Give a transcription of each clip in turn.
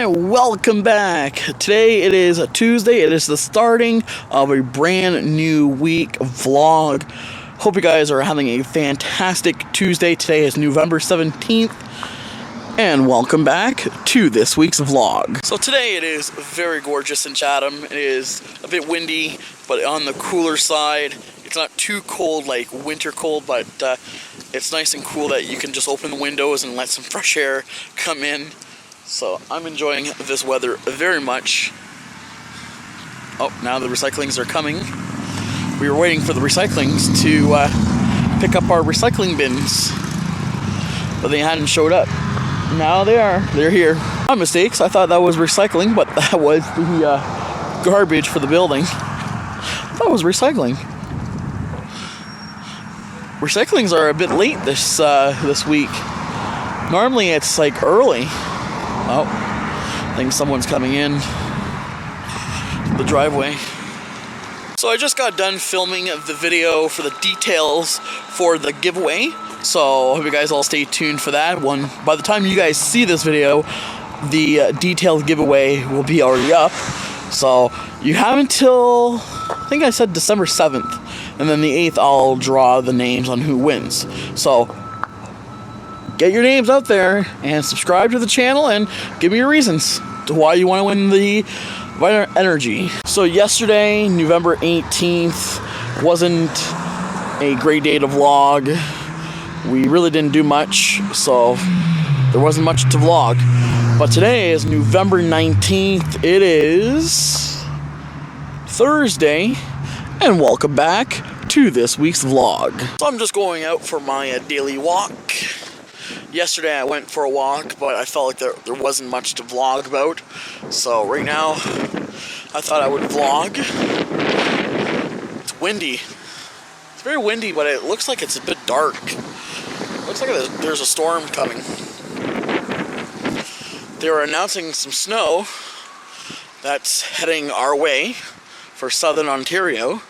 And welcome back. Today it is a Tuesday. It is the starting of a brand new week vlog. Hope you guys are having a fantastic Tuesday. Today is November 17th. And welcome back to this week's vlog. So today it is very gorgeous in Chatham. It is a bit windy, but on the cooler side. It's not too cold, like winter cold, but it's nice and cool that you can just open the windows and let some fresh air come in. So I'm enjoying this weather very much. Oh, now the recyclings are coming. We were waiting for the recyclings to pick up our recycling bins, but they hadn't showed up. Now they are. They're here. My mistakes. I thought that was recycling, but that was the garbage for the building. That was recycling. Recyclings are a bit late this week. Normally it's like early. Oh, I think someone's coming in the driveway. So I just got done filming the video for the details for the giveaway. So I hope you guys all stay tuned for that one. By the time you guys see this video, the detailed giveaway will be already up. So you have until, I think I said December 7th. And then the 8th, I'll draw the names on who wins. So get your names out there and subscribe to the channel and give me your reasons to why you want to win the Vital Energy. So yesterday, November 18th, wasn't a great day to vlog. We really didn't do much, so there wasn't much to vlog. But today is November 19th. It is Thursday, and welcome back to this week's vlog. So I'm just going out for my daily walk. Yesterday I went for a walk, but I felt like there wasn't much to vlog about. So right now, I thought I would vlog. It's windy. It's very windy, but it looks like it's a bit dark. It looks like there's a storm coming. They were announcing some snow that's heading our way for southern Ontario.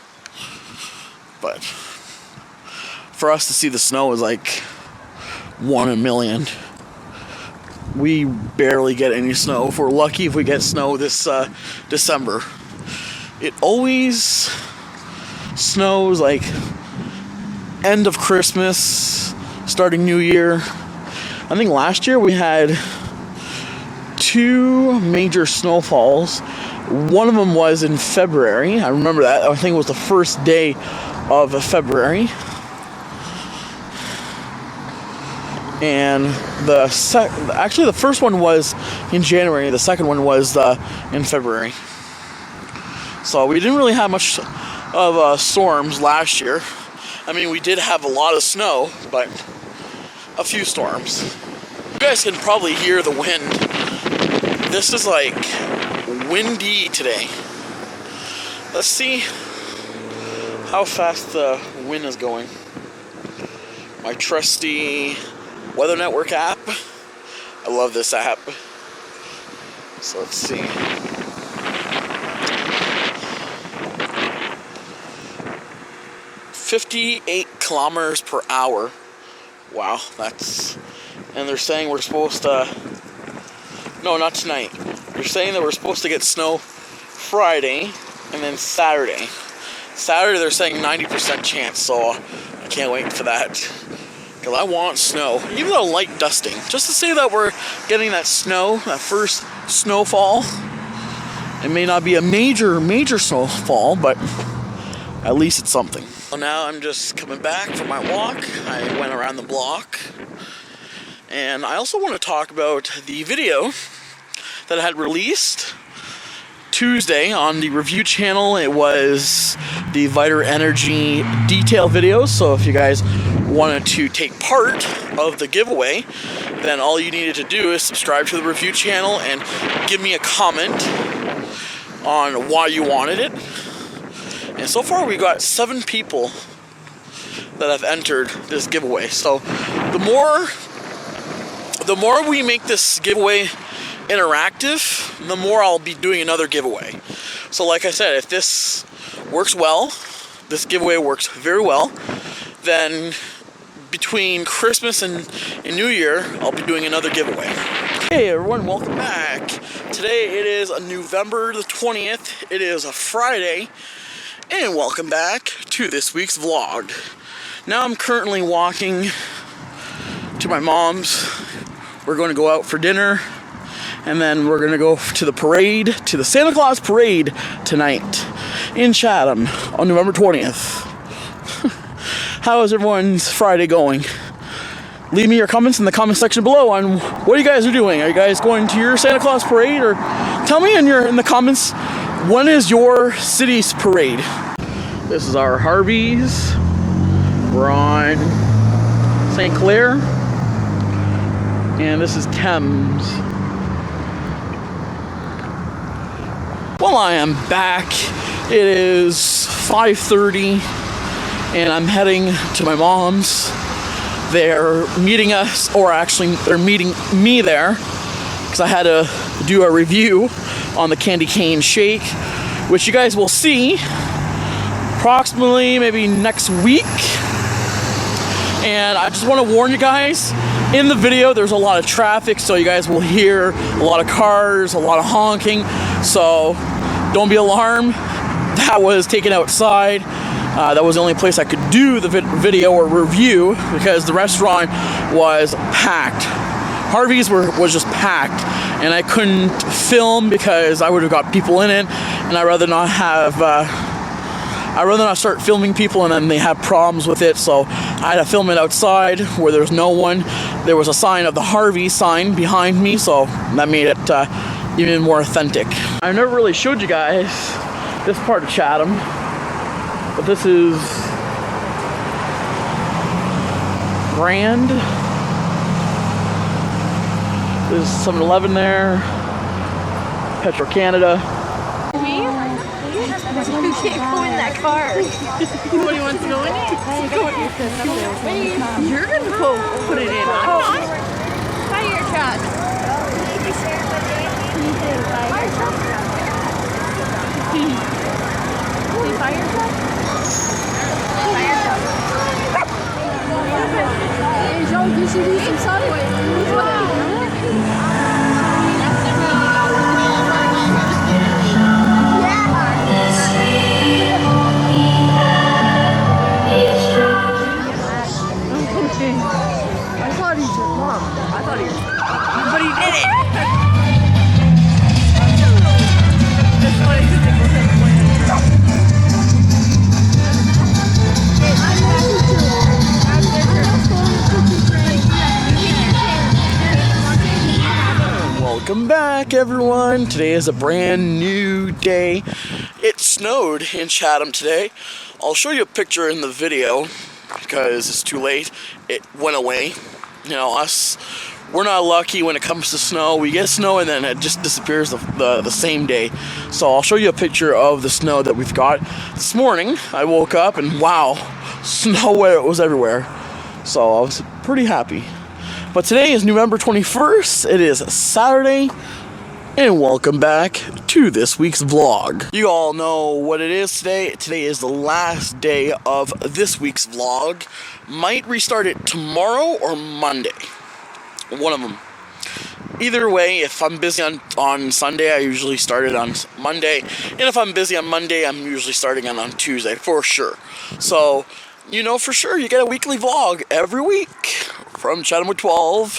But for us to see the snow is like 1 in a million. We barely get any snow. If we're lucky, if we get snow this December. It always snows like end of Christmas, starting New Year. I think last year we had 2 major snowfalls. One of them was in February. I remember that. I think it was the first day of February. And actually the first one was in January. The second one was in February. So we didn't really have much of storms last year. I mean, we did have a lot of snow, but a few storms. You guys can probably hear the wind. This is like windy today. Let's see how fast the wind is going. My trusty Weather Network app. I love this app. So let's see. 58 kilometers per hour. Wow, that's... And they're saying we're supposed to... No, not tonight. They're saying that we're supposed to get snow Friday and then Saturday. Saturday they're saying 90% chance, so I can't wait for that. Because I want snow, even a light dusting. Just to say that we're getting that snow, that first snowfall. It may not be a major snowfall, but at least it's something. So now I'm just coming back from my walk. I went around the block. And I also want to talk about the video that I had released Tuesday on the review channel. It was the Vital Energy detail video. So if you guys wanted to take part of the giveaway, then all you needed to do is subscribe to the review channel and give me a comment on why you wanted it. And so far we got 7 people that have entered this giveaway. So the more we make this giveaway interactive, the more I'll be doing another giveaway. So like I said, if this works well, this giveaway works very well, then between Christmas and New Year, I'll be doing another giveaway. Hey everyone, welcome back. Today it is November the 20th. It is a Friday, and welcome back to this week's vlog. Now I'm currently walking to my mom's. We're going to go out for dinner, and then we're going to go to the parade, to the Santa Claus parade tonight in Chatham on November 20th. How is everyone's Friday going? Leave me your comments in the comment section below on what you guys are doing. Are you guys going to your Santa Claus parade? Or tell me in the comments, when is your city's parade? This is our Harvey's. We're on St. Clair. And this is Thames. Well, I am back. It is 5:30 and I'm heading to my mom's. They're meeting us, or actually they're meeting me there, because I had to do a review on the candy cane shake, which you guys will see approximately maybe next week. And I just want to warn you guys, in the video there's a lot of traffic, so you guys will hear a lot of cars, a lot of honking, so don't be alarmed. That was taken outside. That was the only place I could do the video or review, because the restaurant was packed. Harvey's was just packed, and I couldn't film because I would have got people in it, and I'd rather not start filming people and then they have problems with it. So I had to film it outside where there's no one. There was a sign of the Harvey sign behind me, so that made it even more authentic. I never really showed you guys this part of Chatham. But this is Grand. There's 7-Eleven there. Petro Canada. Me? You can't go in that car. Nobody wants to go in it? You're gonna go put it in. I'm not. Fire truck. Fire truck. Fire truck? Hey, Joe, you should eat some Subway. I thought he was your mom. I thought he was. But he did it! That's what I did. Welcome back, everyone. Today is a brand new day. It snowed in Chatham today. I'll show you a picture in the video because it's too late. It went away. You know, we're not lucky when it comes to snow. We get snow and then it just disappears the same day. So I'll show you a picture of the snow that we've got. This morning, I woke up and wow, snow was everywhere. So I was pretty happy. But today is November 21st. It is Saturday. And welcome back to this week's vlog. You all know what it is today. Today is the last day of this week's vlog. Might restart it tomorrow or Monday. One of them. Either way, if I'm busy on Sunday, I usually start it on Monday. And if I'm busy on Monday, I'm usually starting it on Tuesday, for sure. So, you know for sure, you get a weekly vlog every week from Chatham with 12,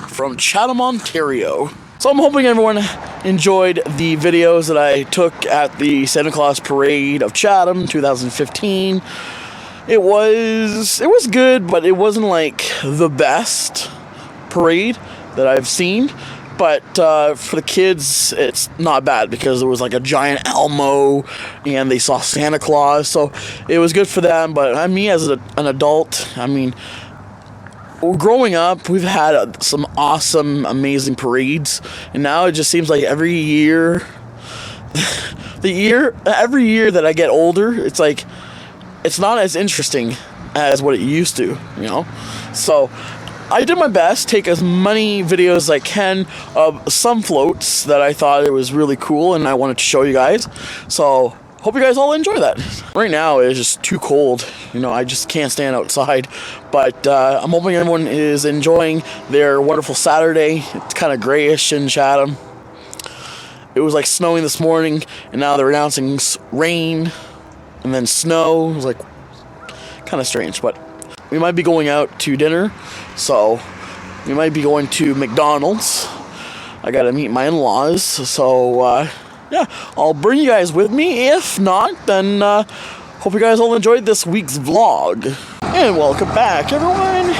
from Chatham, Ontario. So I'm hoping everyone enjoyed the videos that I took at the Santa Claus Parade of Chatham 2015. It was good, but it wasn't like the best parade that I've seen. But for the kids, it's not bad because there was like a giant Elmo and they saw Santa Claus. So it was good for them. But me as an adult, I mean, growing up, we've had some awesome, amazing parades. And now it just seems like every year that I get older, it's like, it's not as interesting as what it used to, you know? So I did my best, take as many videos as I can of some floats that I thought it was really cool and I wanted to show you guys. So hope you guys all enjoy that. Right now it's just too cold. You know, I just can't stand outside. But I'm hoping everyone is enjoying their wonderful Saturday. It's kind of grayish in Chatham. It was like snowing this morning, and now they're announcing rain and then snow. It was like kind of strange, but we might be going out to dinner, so we might be going to McDonald's. I gotta meet my in-laws, so yeah, I'll bring you guys with me. If not, then hope you guys all enjoyed this week's vlog. And welcome back, everyone.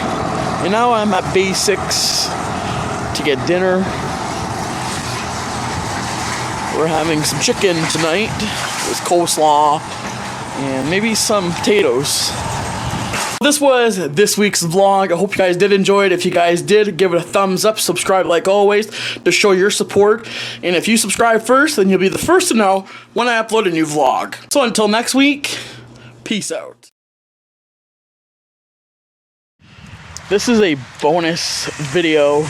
And now I'm at Basics to get dinner. We're having some chicken tonight with coleslaw and maybe some potatoes. This was this week's vlog. I hope you guys did enjoy it. If you guys did, give it a thumbs up, subscribe like always to show your support. And if you subscribe first, then you'll be the first to know when I upload a new vlog. So until next week, peace out. This is a bonus video.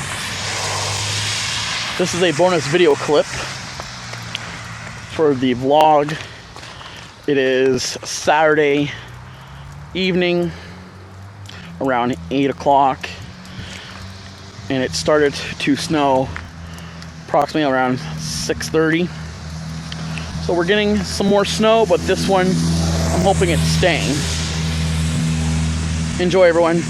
This is a bonus video clip for the vlog. It is Saturday evening around 8 o'clock, and it started to snow approximately around 6:30. So we're getting some more snow, but this one I'm hoping it's staying. Enjoy, everyone.